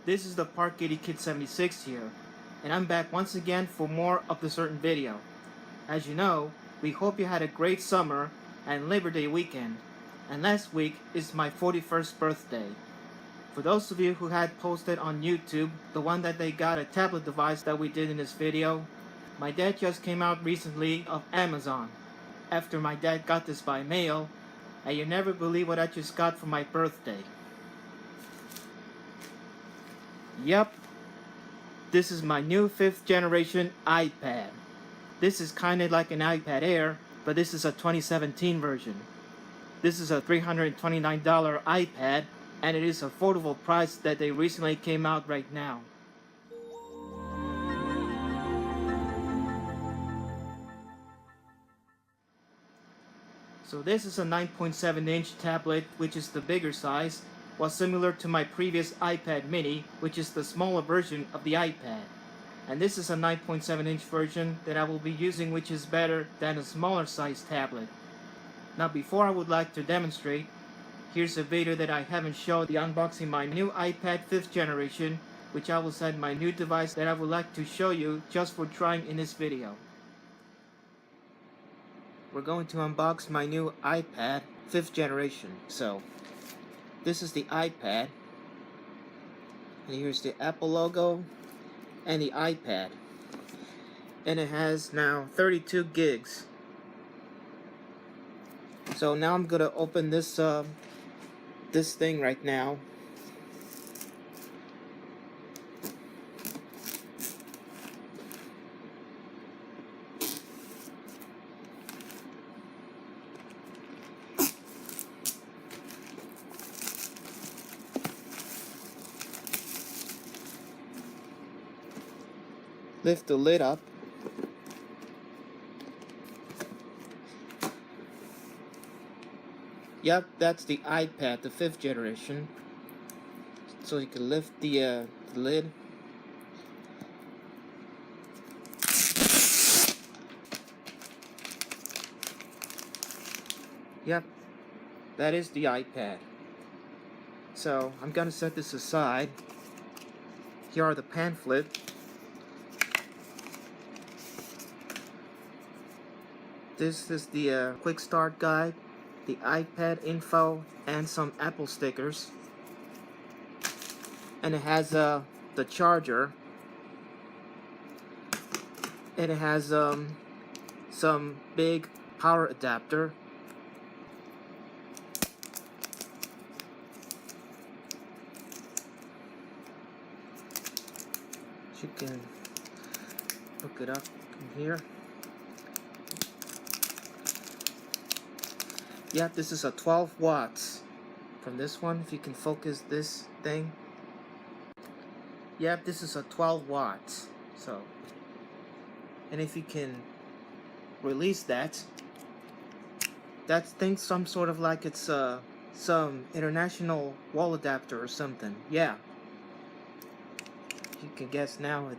This is the Park Kitty Kid 76 here, and I'm back once again for more of the certain video. As you know, we hope you had a great summer and Labor Day weekend, and last week is my 41st birthday. For those of you who had posted on YouTube the one that they got a tablet device that we did in this video, my dad just came out recently of Amazon. After my dad got this by mail, and you never believe what I just got for my birthday. Yep, this is my new 5th generation iPad. This is kinda like an iPad Air, but this is a 2017 version. This is a $329 iPad, and it is affordable price that they recently came out right now. So this is a 9.7-inch tablet, which is the bigger size, while similar to my previous iPad mini, which is the smaller version of the iPad. And this is a 9.7-inch version that I will be using, which is better than a smaller size tablet. Now before I would like to demonstrate, here's a video that I haven't showed, the unboxing my new iPad 5th generation, which I will send my new device that I would like to show you just for trying in this video. We're going to unbox my new iPad 5th generation. So this is the iPad, and here's the Apple logo and the iPad, and it has now 32 gigs. So now I'm gonna open this this thing right now. Lift the lid up. Yep, that's the iPad, the 5th generation. So you can lift the lid. Yep, that is the iPad. So I'm gonna set this aside. Here are the pamphlets. This is the Quickstart guide, the iPad info, and some Apple stickers. And it has the charger. And it has some big power adapter. You can hook it up in here. Yeah, this is a 12 watts from this one, if you can focus this thing. Yep, this is a 12 watts. So, and if you can release that, that's thing some sort of like it's some international wall adapter or something. Yeah, you can guess now with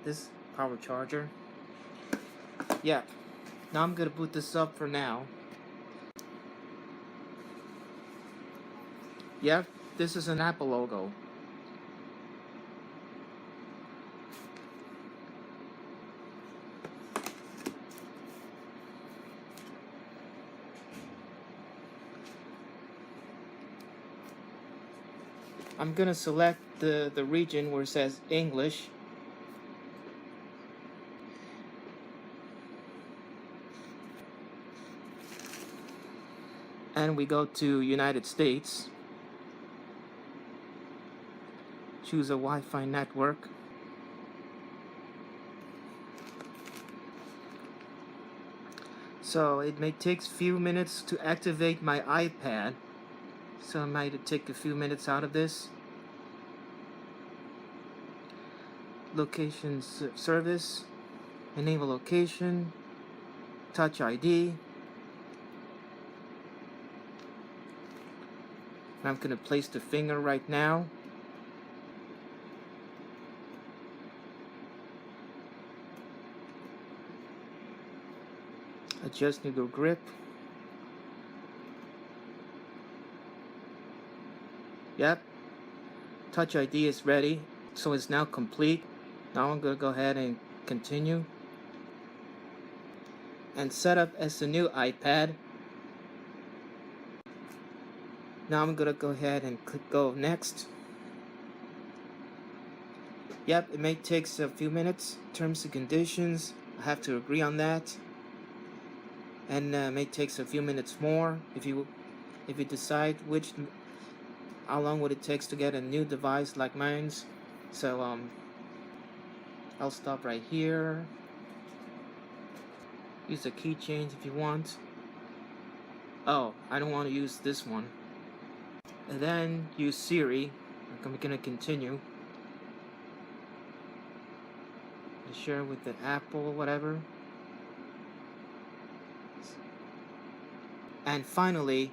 this power charger. Yeah, now I'm gonna boot this up for now. Yep, this is an Apple logo. I'm gonna select the region where it says English. And we go to United States. Choose a Wi-Fi network. So it may take a few minutes to activate my iPad. So I might take a few minutes out of this. Location service. Enable location. Touch ID. I'm going to place the finger right now. Adjust needle grip. Yep, Touch ID is ready, so it's now complete. Now I'm going to go ahead and continue and set up as the new iPad. Now I'm going to go ahead and click go next. Yep, it may take a few minutes. Terms and conditions, I have to agree on that. And it may take a few minutes more if you decide how long would it take to get a new device like mine's. So I'll stop right here. Use the keychains if you want. Oh, I don't want to use this one. And then use Siri. I'm gonna continue. Share with the Apple, whatever. And finally,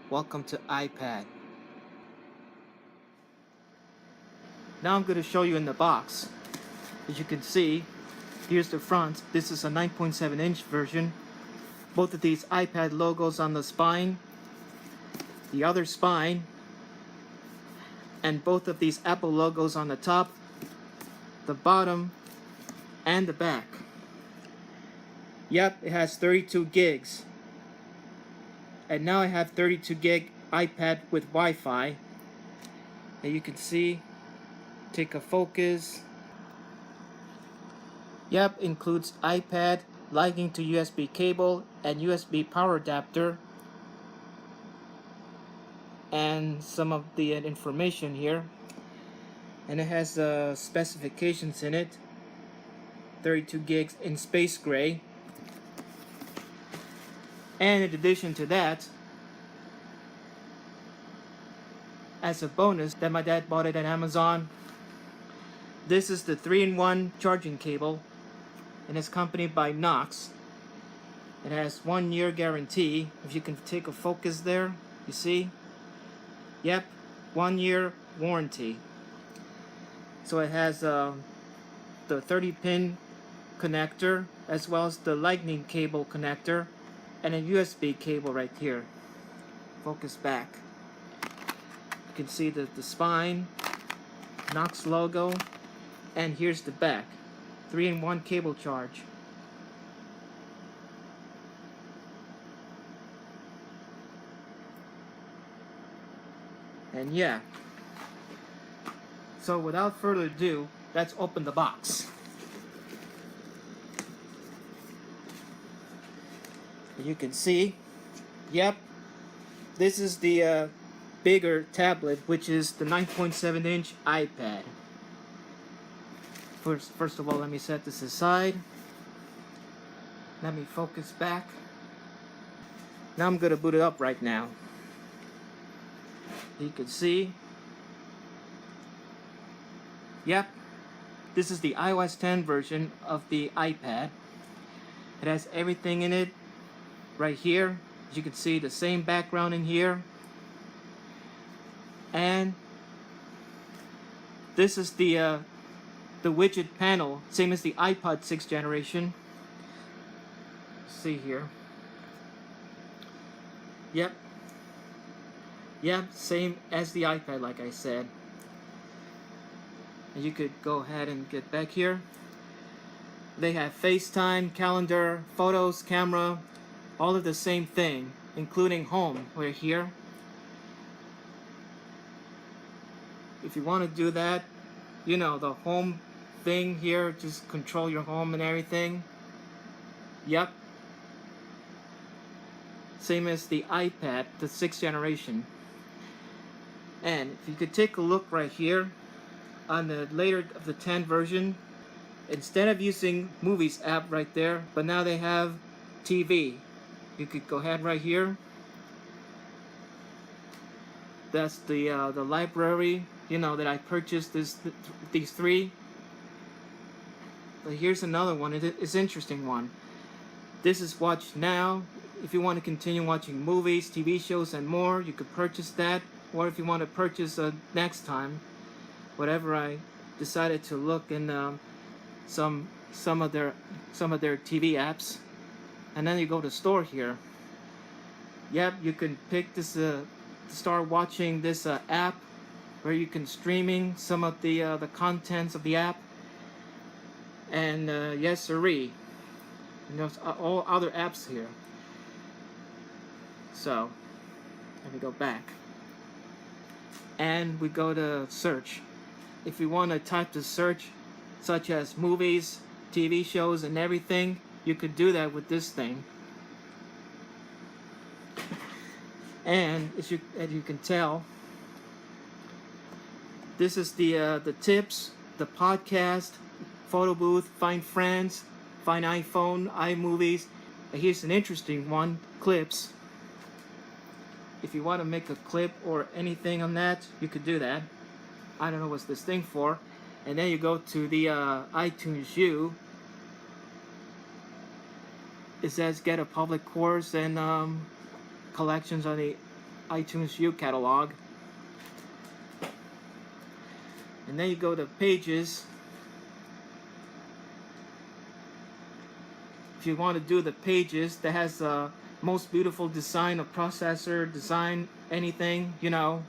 welcome to iPad. Now I'm going to show you in the box. As you can see, here's the front. This is a 9.7-inch version. Both of these iPad logos on the spine, the other spine, and both of these Apple logos on the top, the bottom, and the back. Yep, it has 32 gigs. And now I have 32 gig iPad with Wi-Fi. And you can see, take a focus. Yep, includes iPad, lightning to USB cable, and USB power adapter. And some of the information here. And it has specifications in it. 32 gigs in space gray. And in addition to that, as a bonus that my dad bought it at Amazon, this is the 3-in-1 charging cable, and it's accompanied by Knox. It has 1-year guarantee. If you can take a focus there, you see? Yep, 1-year warranty. So it has the 30-pin connector, as well as the lightning cable connector, and a USB cable right here. Focus back. You can see the spine, Knox logo, and here's the back. 3-in-1 cable charge. And yeah. So without further ado, let's open the box. You can see, yep, this is the bigger tablet, which is the 9.7-inch iPad. First of all, let me set this aside. Let me focus back. Now I'm gonna boot it up right now. You can see, yep, this is the iOS 10 version of the iPad. It has everything in it right here. As you can see, the same background in here. And this is the widget panel, same as the iPod 6th generation. See here. Yep, same as the iPad, like I said. And you could go ahead and get back here. They have FaceTime, calendar, photos, camera, all of the same thing, including home. We're here. If you want to do that, you know, the home thing here, just control your home and everything. Yep. Same as the iPad, the 6th generation. And if you could take a look right here on the later of the 10 version, instead of using Movies app right there, but now they have TV. You could go ahead right here. That's the library, you know, that I purchased these three. But here's another one. It's an interesting one. This is Watch Now. If you want to continue watching movies, TV shows, and more, you could purchase that. Or if you want to purchase next time, whatever, I decided to look in some of their TV apps, and then you go to store here. Yep, you can pick this to start watching this app, where you can streaming some of the contents of the app. And yes sirree, and there's all other apps here. So let me go back, and we go to search. If you want to type the search such as movies, TV shows, and everything, you could do that with this thing. And as you can tell, this is the tips, the podcast, photo booth, find friends, find iPhone, iMovies. Here's an interesting one, clips. If you want to make a clip or anything on that, you could do that. I don't know what's this thing for. And then you go to the iTunes U. It says get a public course and collections on the iTunes U catalog. And then you go to pages. If you want to do the pages that has most beautiful design of processor, design, anything, you know.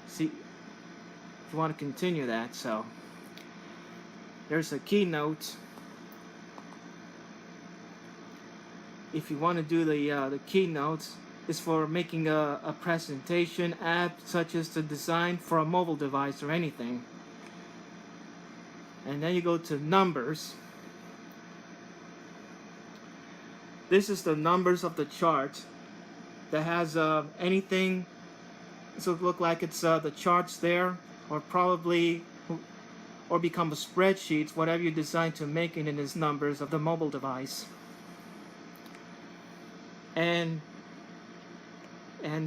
See, if you want to continue that, so there's a keynote. If you want to do the keynotes, it's for making a presentation app such as the design for a mobile device or anything. And then you go to numbers. This is the numbers of the chart that has anything. So it look like it's the charts there, or probably, or become a spreadsheet, whatever you decide to make it in these numbers of the mobile device. And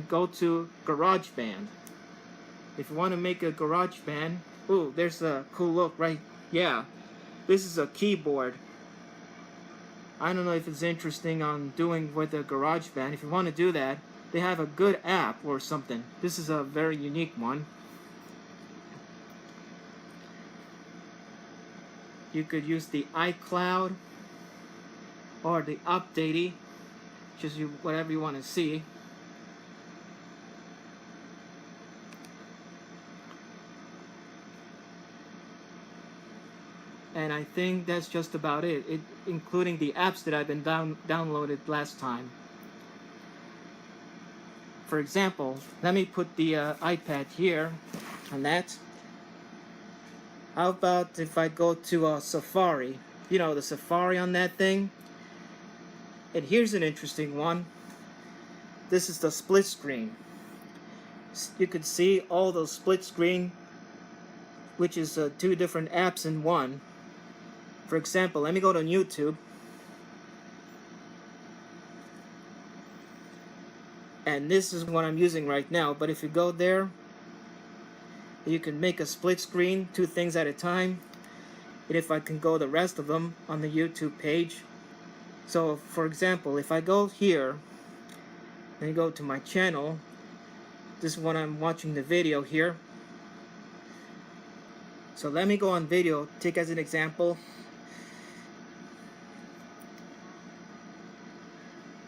go to GarageBand. If you want to make a GarageBand, ooh, there's a cool look, right? Yeah, this is a keyboard. I don't know if it's interesting on doing with a GarageBand. If you want to do that, they have a good app or something. This is a very unique one. You could use the iCloud or the Updatey, just whatever you want to see. And I think that's just about it, including the apps that I've been downloaded last time. For example, let me put the iPad here on that. How about if I go to Safari? You know, the Safari on that thing. And here's an interesting one. This is the split screen. You could see all those split screen, which is two different apps in one. For example, let me go to YouTube. And this is what I'm using right now. But if you go there, you can make a split screen, two things at a time. And if I can go the rest of them on the YouTube page. So for example, if I go here, then go to my channel. This is when I'm watching the video here. So let me go on video, take as an example.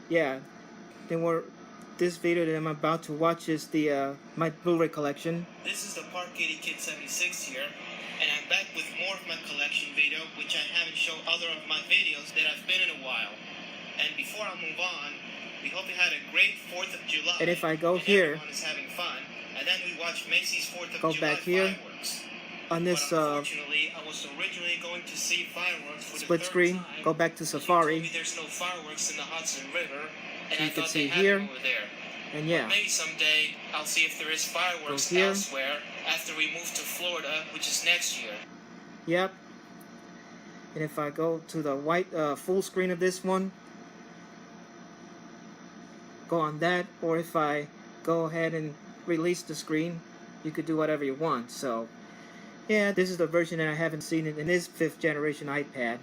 Yeah, this video that I'm about to watch is the my Blu-ray collection. This is the Park Kitty Kid 76 here, and I'm back with more of my collection video, which I haven't shown other of my videos that I've been in a while. And before I move on, we hope you had a great 4th of July. And if I go here, everyone is having fun, and then we watch Macy's 4th of July back here fireworks. On this unfortunately, I was originally going to see fireworks for split the screen. Time, go back to Safari. Maybe there's no fireworks in the Hudson River, and you can see here. Over there. And yeah, maybe someday I'll see if there is fireworks elsewhere after we move to Florida, which is next year. Yep. And if I go to the white full screen of this one, go on that, or if I go ahead and release the screen, you could do whatever you want. So yeah, this is the version that I haven't seen in this 5th generation iPad.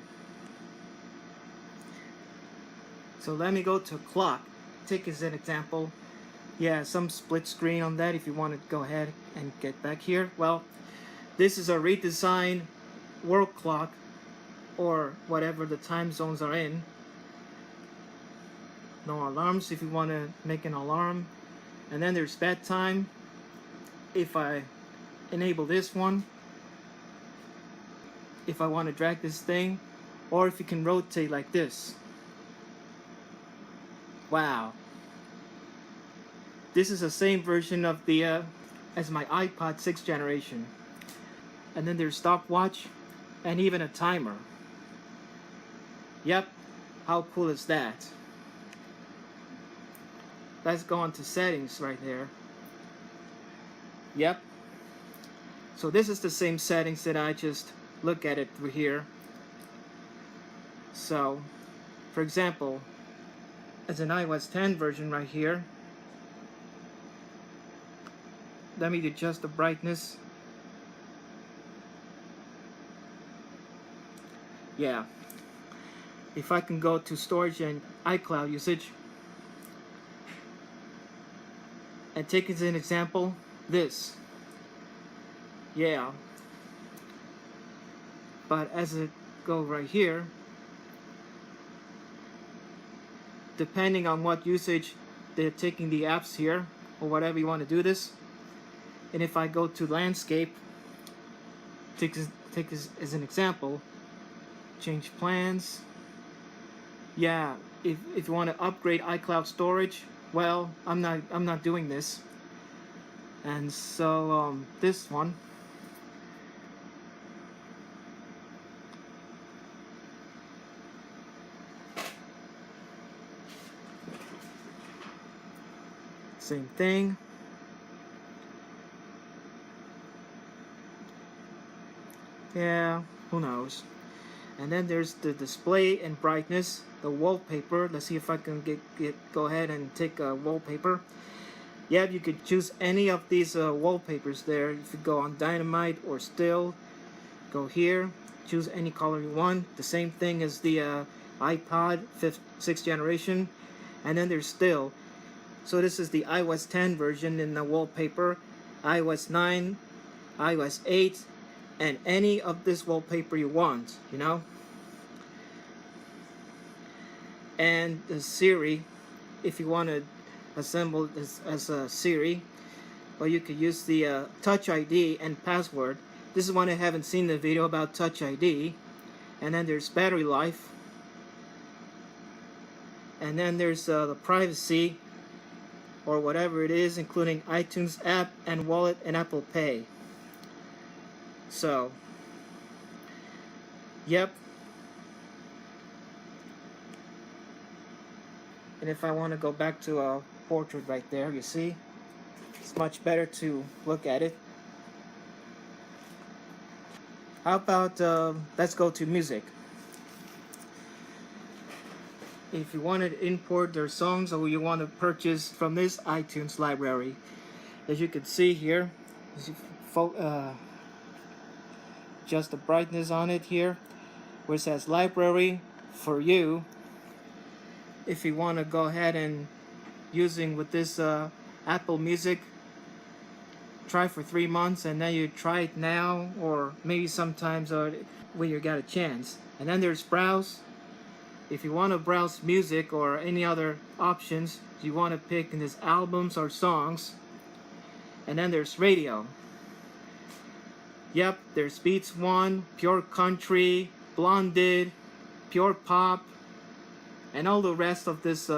So let me go to clock. Take as an example. Yeah, some split screen on that if you want to go ahead and get back here. Well, this is a redesigned world clock, or whatever the time zones are in. No alarms if you want to make an alarm. And then there's bedtime. If I enable this one if I want to drag this thing, or if you can rotate like this. Wow, this is the same version of the as my iPod 6th generation. And then there's stopwatch and even a timer. Yep, how cool is that? Let's go on to settings right there. Yep, so this is the same settings that I just look at it through here. So for example, as an iOS 10 version right here, let me adjust the brightness. Yeah, if I can go to storage and iCloud usage and take as an example this. Yeah, but as it go right here, depending on what usage they're taking the apps here or whatever you want to do this. And if I go to landscape, take as an example, change plans. Yeah, if you want to upgrade iCloud storage, well, I'm not doing this. And so this one, same thing. Yeah, who knows. And then there's the display and brightness, the wallpaper. Let's see if I can go ahead and take a wallpaper. Yeah, you could choose any of these wallpapers there. If you go on Dynamite or Still, go here, choose any color you want. The same thing as the iPod 6th generation. And then there's Still. So this is the iOS 10 version in the wallpaper, iOS 9, iOS 8, and any of this wallpaper you want, you know. And the Siri, if you want to assemble this as a Siri, or you could use the Touch ID and password. This is one I haven't seen the video about Touch ID. And then there's battery life, and then there's the privacy or whatever it is, including iTunes app and wallet and Apple Pay. So yep. And if I want to go back to a portrait right there, you see, it's much better to look at it. How about let's go to music. If you want to import their songs or you want to purchase from this iTunes library, as you can see here, just the brightness on it here, where it says library for you. If you want to go ahead and using with this Apple Music, try for 3 months, and then you try it now or maybe sometimes when you got a chance. And then there's browse. If you want to browse music or any other options you want to pick in this albums or songs. And then there's radio. Yep, there's Beats One, Pure Country, Blonded, Pure Pop, and all the rest of this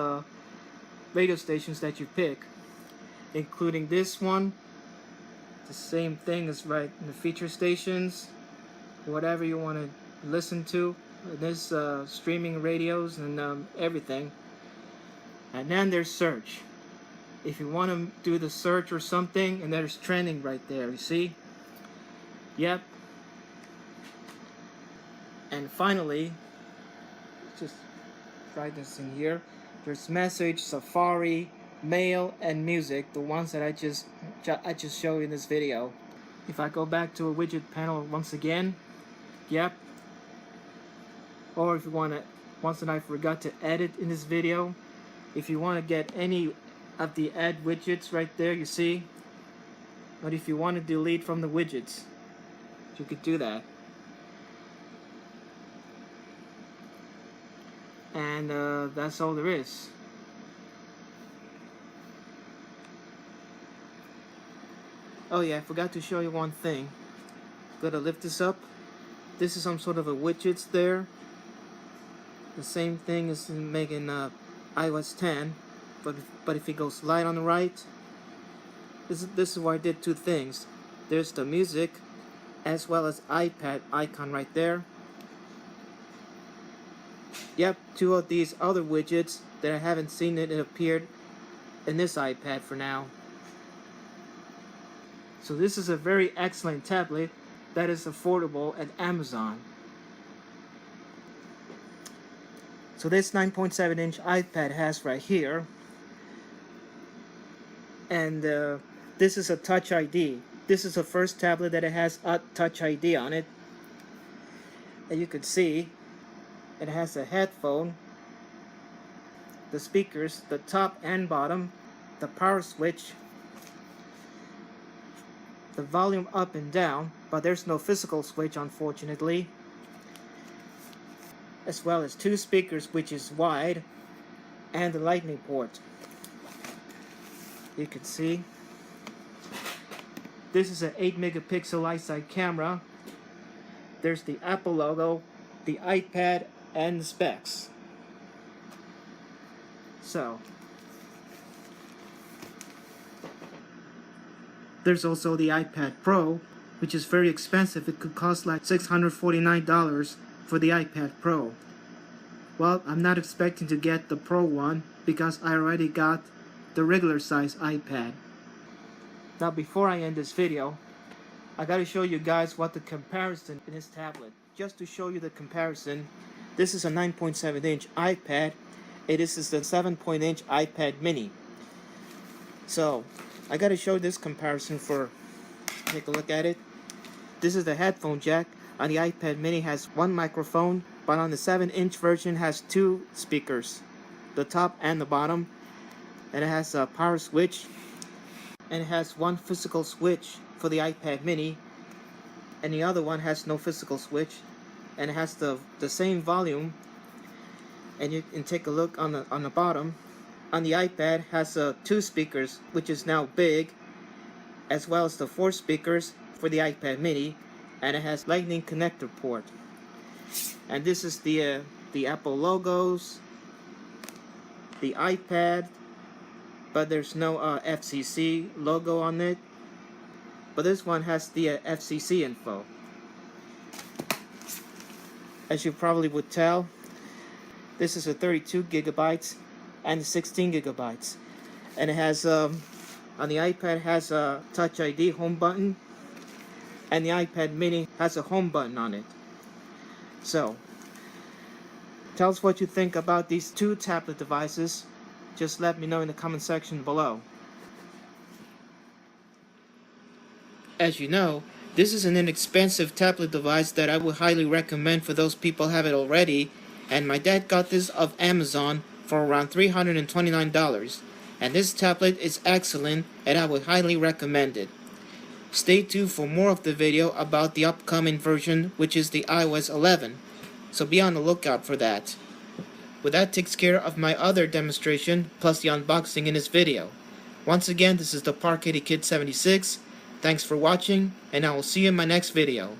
radio stations that you pick, including this one. The same thing is right in the feature stations, whatever you want to listen to. There's streaming radios and everything. And then there's search. If you want to do the search or something, and there's trending right there, you see? Yep. And finally, just try this in here. There's message, Safari, mail, and music, the ones that I just showed in this video. If I go back to a widget panel once again, yep. Or if you want to, once that I forgot to edit in this video, if you want to get any of the add widgets right there, you see. But if you want to delete from the widgets, you could do that. And that's all there is. Oh yeah, I forgot to show you one thing. Gotta lift this up. This is some sort of a widget there. The same thing as in making iOS 10, but if it goes light on the right, this is where I did two things. There's the music, as well as iPad icon right there. Yep, two of these other widgets that I haven't seen it appeared in this iPad for now. So this is a very excellent tablet that is affordable at Amazon. So this 9.7-inch iPad has right here, and this is a Touch ID. This is the first tablet that it has a Touch ID on it. And you can see it has a headphone, the speakers, the top and bottom, the power switch, the volume up and down, but there's no physical switch unfortunately, as well as two speakers which is wide, and the lightning port. You can see this is an 8 megapixel iSight camera. There's the Apple logo, the iPad, and the specs. So there's also the iPad Pro, which is very expensive. It could cost like $649 for the iPad Pro. Well, I'm not expecting to get the Pro one because I already got the regular size iPad. Now before I end this video, I gotta show you guys what the comparison in this tablet. Just to show you the comparison, this is a 9.7-inch iPad. This is the 7.inch iPad mini. So I gotta show this comparison for, take a look at it. This is the headphone jack. On the iPad mini has one microphone, but on the 7-inch version has two speakers, the top and the bottom, and it has a power switch, and it has one physical switch for the iPad mini, and the other one has no physical switch, and it has the same volume. And you can take a look on the bottom. On the iPad has two speakers, which is now big, as well as the 4 speakers for the iPad mini, and it has lightning connector port. And this is the Apple logos, the iPad, but there's no FCC logo on it. But this one has the FCC info. As you probably would tell, this is a 32 gigabytes and 16 gigabytes, and it has on the iPad has a Touch ID home button, and the iPad mini has a home button on it. So tell us what you think about these two tablet devices. Just let me know in the comment section below. As you know, this is an inexpensive tablet device that I would highly recommend for those people who have it already, and my dad got this off Amazon for around $329, and this tablet is excellent and I would highly recommend it. Stay tuned for more of the video about the upcoming version, which is the iOS 11, so be on the lookout for that. Well, that takes care of my other demonstration plus the unboxing in this video. Once again, this is the Park Kitty Kid 76. Thanks for watching, and I will see you in my next video.